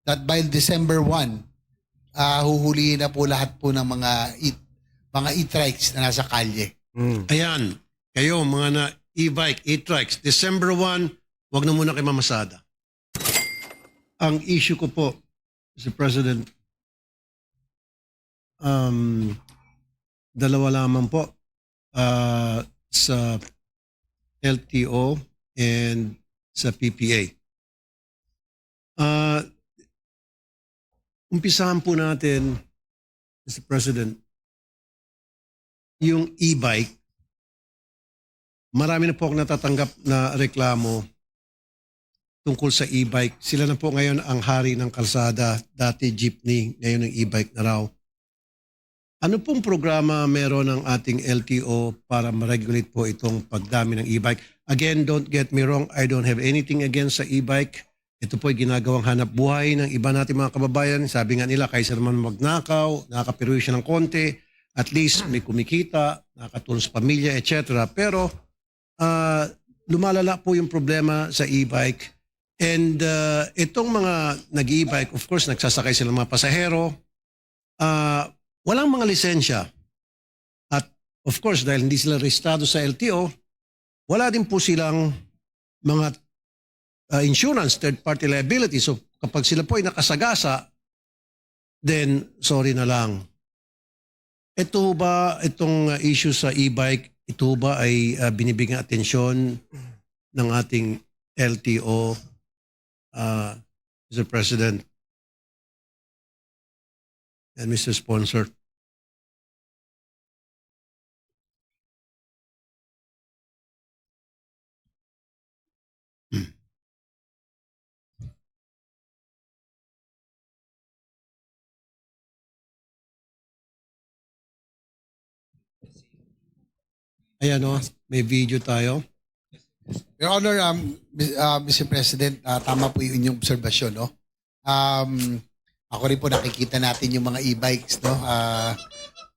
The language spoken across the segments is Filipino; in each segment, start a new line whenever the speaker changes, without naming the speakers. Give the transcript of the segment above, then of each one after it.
that by December 1, huhulihin na po lahat po ng mga e-trikes na nasa kalye.
Ayan, kayo mga na e-bike, e-trikes, December 1, wag na muna kayo mamasada. Ang issue ko po, Mr. President, dalawa lamang po sa LTO and sa PPA. Umpisahan po natin, Mr. President, yung e-bike. Marami na po akong natatanggap na reklamo tungkol sa e-bike. Sila na po ngayon ang hari ng kalsada. Dati jeepney, ngayon ang e-bike na raw. Ano pong programa meron ng ating LTO para ma-regulate po itong pagdami ng e-bike? Again, don't get me wrong, I don't have anything against sa e-bike. Ito po ay ginagawang hanap buhay ng iba nating mga kababayan. Sabi nga nila, kaysa naman magnakaw, nakakapiruwi siya ng konti, at least may kumikita, nakakatulong sa pamilya, etc. Pero lumalala po yung problema sa e-bike. And itong mga nag-e-bike, of course, nagsasakay sila mga pasahero. Walang mga lisensya. At of course, dahil hindi sila rehistrado sa LTO, wala din po silang mga insurance, third-party liability. So kapag sila po ay nakasagasa, then sorry na lang. Ito ba, itong issue sa e-bike, ito ba ay binibigyan atensyon ng ating LTO, Mr. President and Mr. Sponsor? Ayan o, may video tayo.
Your Honor, Mr. President, tama po yung inyong obserbasyon, no? Ako rin po nakikita natin yung mga e-bikes, no?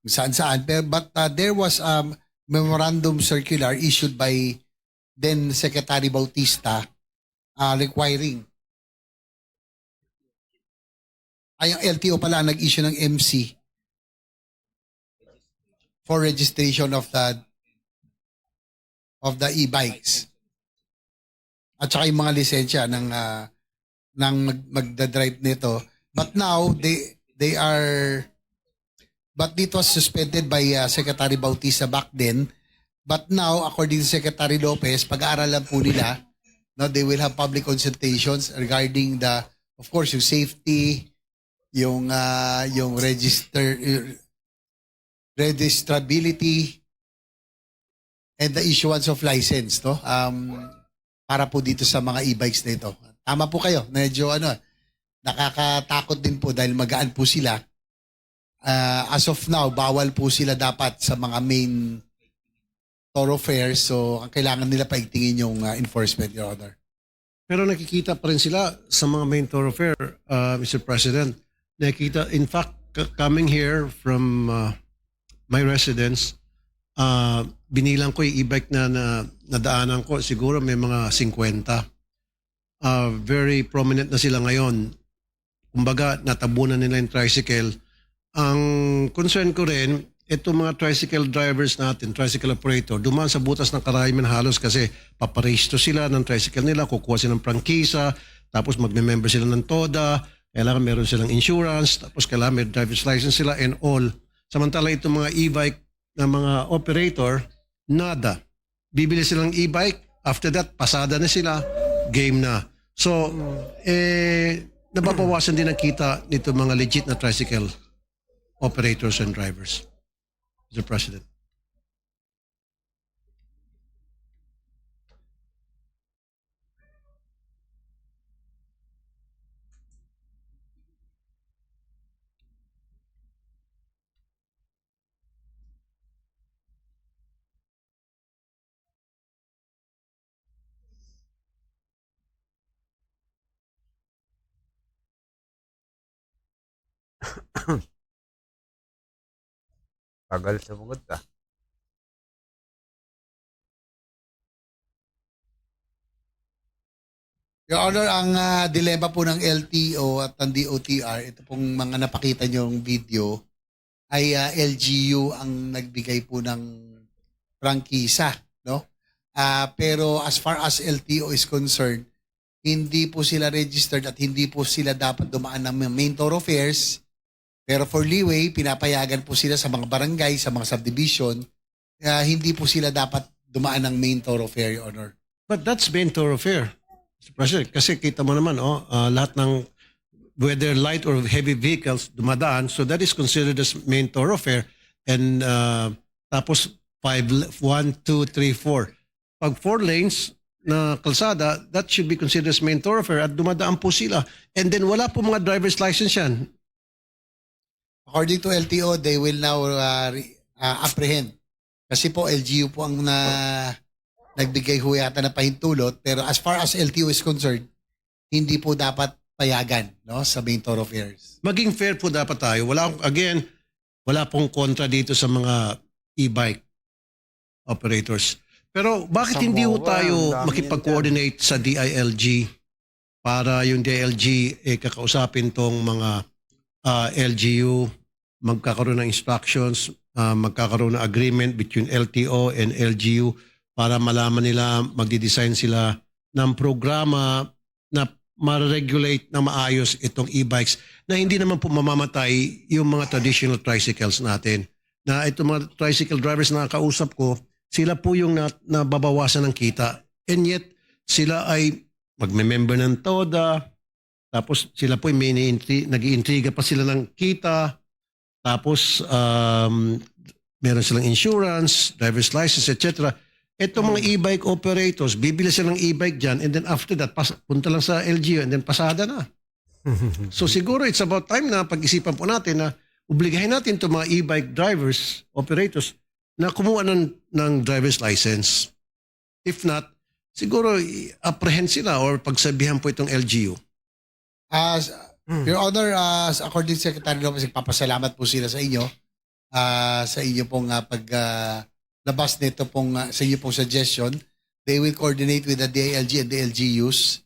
Saan-saan. But there was a memorandum circular issued by then Secretary Bautista requiring yung LTO pala ang nag-issue ng MC for registration of the e-bikes. At saka yung mga lisensya ng magdadrive nito. But now, they are, but it was suspended by Secretary Bautista back then. But now, according to Secretary Lopez, pag-aaralan po nila, no, they will have public consultations regarding the, of course, yung safety, yung registrability, and the issuance of license, no? Para po dito sa mga e-bikes na ito. Tama po kayo. Medyo nakakatakot din po dahil magaan po sila. As of now, bawal po sila dapat sa mga main thoroughfares. So, ang kailangan nila paigtingin yung enforcement, Your Honor.
Pero nakikita pa rin sila sa mga main thoroughfare, Mr. President. Nakikita, in fact, coming here from my residence, binilang ko yung e-bike na nadaanan ko, siguro may mga 50. Very prominent na sila ngayon. Kumbaga, natabunan nila yung tricycle. Ang concern ko rin, itong mga tricycle drivers natin, tricycle operator, dumaan sa butas ng karayman halos kasi paparehistro sila ng tricycle nila, kukuha sila ng prangkisa, tapos magme-member sila ng TODA, kailangan meron silang insurance, tapos kailangan may driver's license sila and all. Samantala itong mga e-bike na mga operator, nada. Bibili silang e-bike, after that, pasada na sila, game na. So, nababawasan din ang kita nito mga legit na tricycle operators and drivers. Mr. President.
Tagal sumagot ah.
Your Honor, ang dilema po ng LTO at ng DOTR, ito pong mga napakita niyong video, ay LGU ang nagbigay po ng prangkisa, no? Pero as far as LTO is concerned, hindi po sila registered at hindi po sila dapat dumaan ng main thoroughfares. Pero for leeway, pinapayagan po sila sa mga barangay, sa mga subdivision, hindi po sila dapat dumaan ng main thoroughfare, Your Honor.
But that's main thoroughfare, Mr. President. Kasi kita mo naman, lahat ng whether light or heavy vehicles dumadaan, so that is considered as main thoroughfare. And tapos 1, 2, 3, 4. Pag 4 lanes na kalsada, that should be considered as main thoroughfare at dumadaan po sila. And then wala po mga driver's license yan.
According to LTO, they will now apprehend. Kasi po, LGU po ang nagbigay ho yata na pahintulot. Pero as far as LTO is concerned, hindi po dapat payagan, no, sa main thoroughfares.
Maging fair po dapat tayo. Wala pong kontra dito sa mga e-bike operators. Pero bakit
Sa
hindi ho
MOA,
tayo
ang dami
makipag-coordinate sa DILG para yung DILG kakausapin tong mga LGU, magkakaroon ng instructions, magkakaroon ng agreement between LTO and LGU para malaman nila, magdi-design sila ng programa na ma-regulate na maayos itong e-bikes na hindi naman po mamamatay yung mga traditional tricycles natin. Na itong mga tricycle drivers na nakausap ko, sila po yung nababawasan ng kita. And yet, sila ay magme-member ng TODA, tapos sila po may nag-iintriga pa sila ng kita, tapos meron silang insurance, driver's license, etc. Itong mga e-bike operators, bibili sila ng e-bike dyan and then after that, punta lang sa LGU and then pasada na. So siguro it's about time na pag-isipan po natin na obligahin natin itong mga e-bike drivers, operators, na kumuha ng driver's license. If not, siguro apprehend sila or pagsabihan po itong LGU.
Your Honor, according to Secretary Lopez, papasalamat po sila sa inyo sa inyo pong labas nito pong sa inyo pong suggestion. They will coordinate with the DILG and the LGUs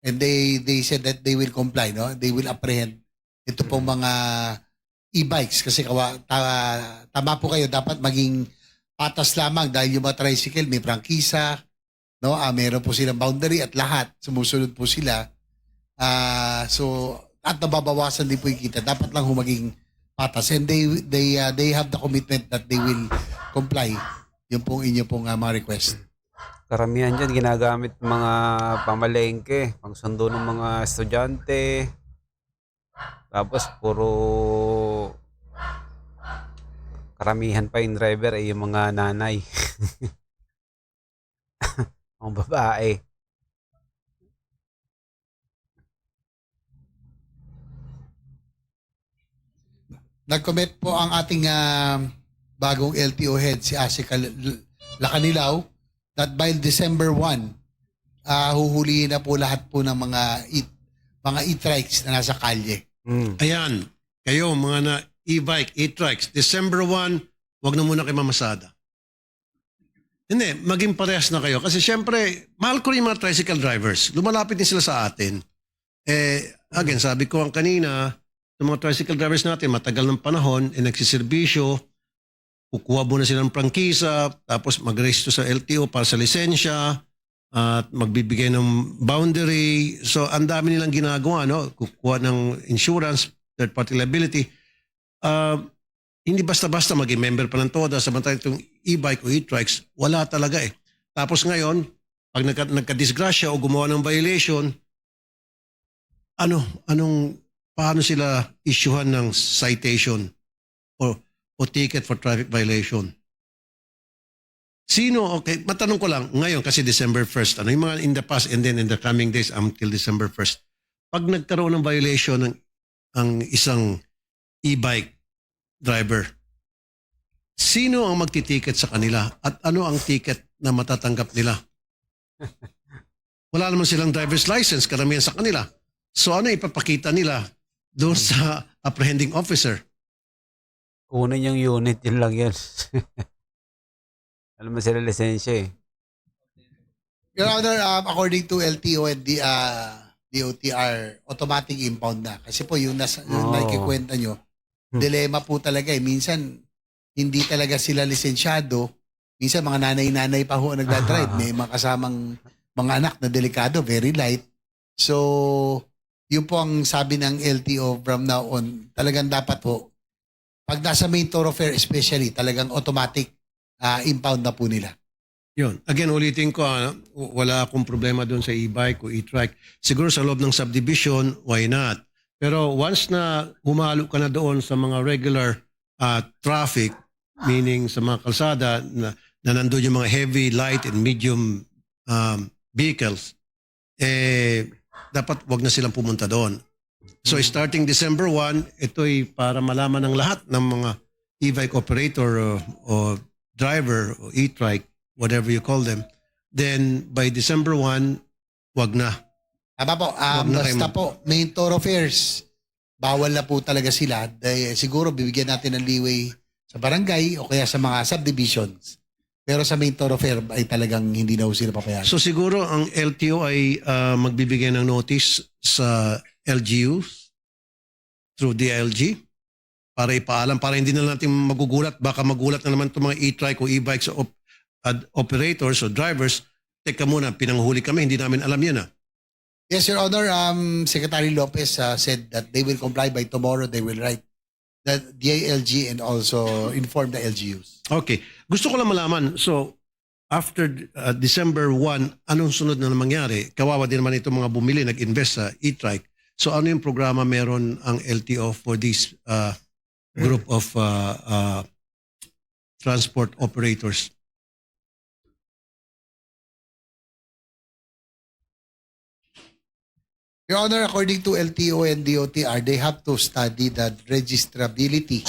and they said that they will comply, no? They will apprehend ito pong mga e-bikes kasi tama po kayo, dapat maging patas lamang dahil yung mga tricycle may prangkisa, no? Meron po silang boundary at lahat sumusunod po sila. So at nababawasan din po yung kita. Dapat lang humaging patas and they have the commitment that they will comply. Yung pong inyo pong mga request.
Karamihan dyan ginagamit mga pamalengke, pangsundo ng mga estudyante. Tapos puro karamihan pa yung driver ay yung mga nanay. Mga babae.
Nag-comment po ang ating bagong LTO head, si Asika Lacanilaw, that by December 1, huhulihin na po lahat po ng mga e-trikes na nasa kalye.
Ayan, kayo mga e-bike, e-trikes, December 1, wag na muna kayo mamasada. Hindi, maging parehas na kayo. Kasi syempre, mahal ko rin yung mga tricycle drivers. Lumalapit din sila sa atin. Again, sabi ko ang kanina, yung mga tricycle drivers natin, matagal ng panahon, nagsiservisyo, kukuha muna sila ng prangkisa, tapos mag-register sa LTO para sa lisensya, at magbibigay ng boundary. So, ang dami nilang ginagawa, no? Kukuha ng insurance, third-party liability. Hindi basta-basta maging member pa ng TODA, samantalang itong e-bike o e-trikes, wala talaga eh. Tapos ngayon, pag nagka-disgrasya o gumawa ng violation, paano sila issuehan ng citation o ticket for traffic violation? Okay, matanong ko lang, ngayon kasi December 1st, yung mga in the past and then in the coming days until December 1st, pag nagkaroon ng violation ng isang e-bike driver, sino ang magtitiket sa kanila at ano ang ticket na matatanggap nila? Wala naman silang driver's license, karamihan sa kanila. So ano ipapakita nila doon sa apprehending officer?
Kunin yung unit, yun lang yun. Alam mo sila lisensya eh.
Your Honor, according to LTO and DOTR, automatic impound na. Kasi po yung yung
Oh.
nakikikwenta nyo, dilema po talaga eh. Minsan, hindi talaga sila lisensyado. Minsan, mga nanay-nanay pa ho ang nagdadrive. May mga kasamang mga anak na delikado, very light. So, yun po ang sabi ng LTO from now on. Talagang dapat po, pag nasa main thoroughfare especially, talagang automatic impound na po nila.
Yun. Again, ulitin ko, wala akong problema doon sa e-bike o e-trike. Siguro sa loob ng subdivision, why not? Pero once na humalo ka na doon sa mga regular traffic, meaning sa mga kalsada na nandun yung mga heavy, light, and medium vehicles, dapat wag na silang pumunta doon. So starting December 1, ito'y para malaman ng lahat ng mga e-bike operator o driver o e-trike, whatever you call them, then by December 1, wag na.
Tama po.
Wag na
Basta
kayo-
po, main thoroughfares, bawal na po talaga sila. Dahil siguro bibigyan natin ng leeway sa barangay o kaya sa mga subdivisions. Pero sa main thoroughfare ay talagang hindi na po sila papayagan.
So siguro ang LTO ay magbibigay ng notice sa LGUs through DILG para ipaalam, para hindi na natin magugulat. Baka magulat na naman itong mga e-trike o e-bikes operators o drivers. Teka muna, pinanghuli kami, hindi namin alam yan ah.
Yes, Your Honor. Secretary Lopez said that they will comply by tomorrow. They will write the DILG and also inform the LGUs.
Okay. Gusto ko lang malaman, so after December 1, anong sunod na mangyari? Kawawa din naman itong mga bumili, nag-invest sa e-trike. So ano yung programa meron ang LTO for this group of transport operators?
Your Honor, according to LTO and DOTR, they have to study the registrability,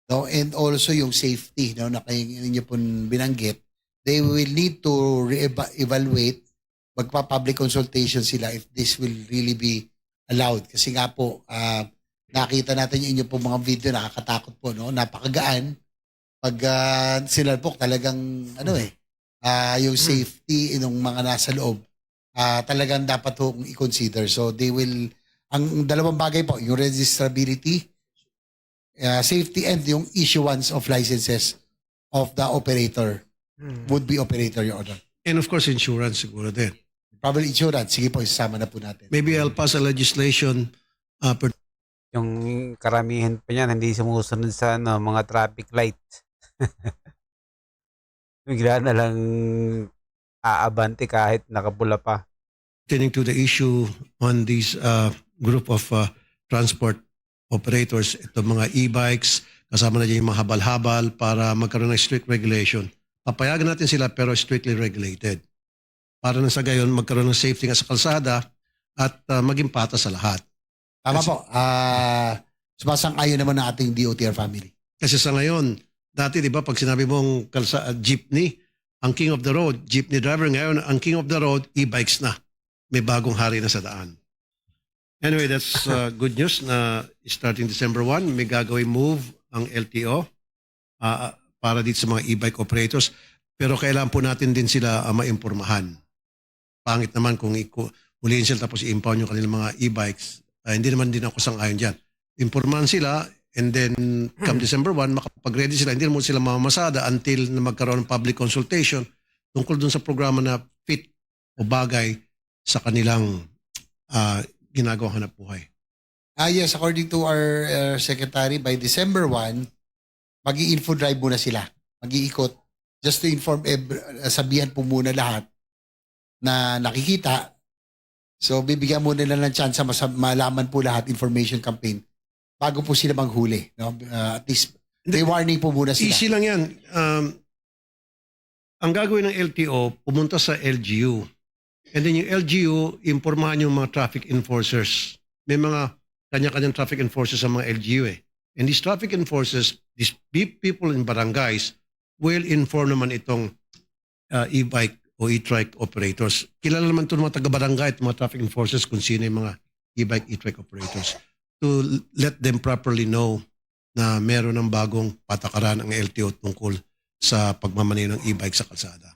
no, and also yung safety, no, na kayo ninyo pong binanggit. They will need to evaluate, magpa-public consultation sila if this will really be allowed. Kasi nga po, nakita natin yung inyo pong mga video, nakakatakot po, no, napakagaan. Pag sinalpok, talagang, yung safety ng mga nasa loob, talagang dapat ho i-consider. So they will, ang dalawang bagay po, yung registrability, safety, and yung issuance of licenses of the operator, would be operator, Your Honor.
And of course, insurance siguro din.
Probably insurance, sige po, isasama na po natin.
Maybe I'll pass a legislation
Yung karamihan pa niyan, hindi sumusunod sa mga traffic lights. Bigla na lang aabante kahit nakapula pa.
pertaining to the issue on this group of transport operators, itong mga e-bikes, kasama na dyan yung mga habal-habal para magkaroon ng strict regulation. Papayagan natin sila pero strictly regulated. Para na sa gayon, magkaroon ng safety nga sa kalsada at maging patas sa lahat.
Tama po. Sumasang-ayon naman ng ating DOTR family.
Kasi sa ngayon, dati di ba pag sinabi mong jeepney, ang king of the road, jeepney driver, ngayon ang king of the road, e-bikes na. May bagong hari na sa daan. Anyway, that's good news na starting December 1, may gagawin move ang LTO para dito sa mga e-bike operators. Pero kailangan po natin din sila maimpurmahan. Pangit naman kung huliin sila tapos i-impound yung kanilang mga e-bikes. Hindi naman din ako sang-ayon dyan. Impormahan sila and then come December 1, makapag-ready sila. Hindi naman sila mamamasada until na magkaroon ng public consultation tungkol dun sa programa na fit o bagay sa kanilang ginagawang hanap buhay.
Yes, according to our secretary, by December 1, mag-i-info drive muna sila. Mag-iikot. Just to inform, sabihan po muna lahat na nakikita. So, bibigyan muna nila ng chance malaman po lahat, information campaign, bago po sila manghuli. No? At least, may warning po muna sila.
Easy lang yan. Ang gagawin ng LTO, pumunta sa LGU. And then yung LGU, impormahan yung mga traffic enforcers. May mga kanya-kanyang traffic enforcers sa mga LGU eh. And these traffic enforcers, these people in barangays, will inform naman itong e-bike o e-trike operators. Kilala naman ito ng mga taga-barangay at mga traffic enforcers kung sino yung mga e-bike, e-trike operators to let them properly know na meron ng bagong patakaran ang LTO tungkol sa pagmamaneho ng e-bike sa kalsada.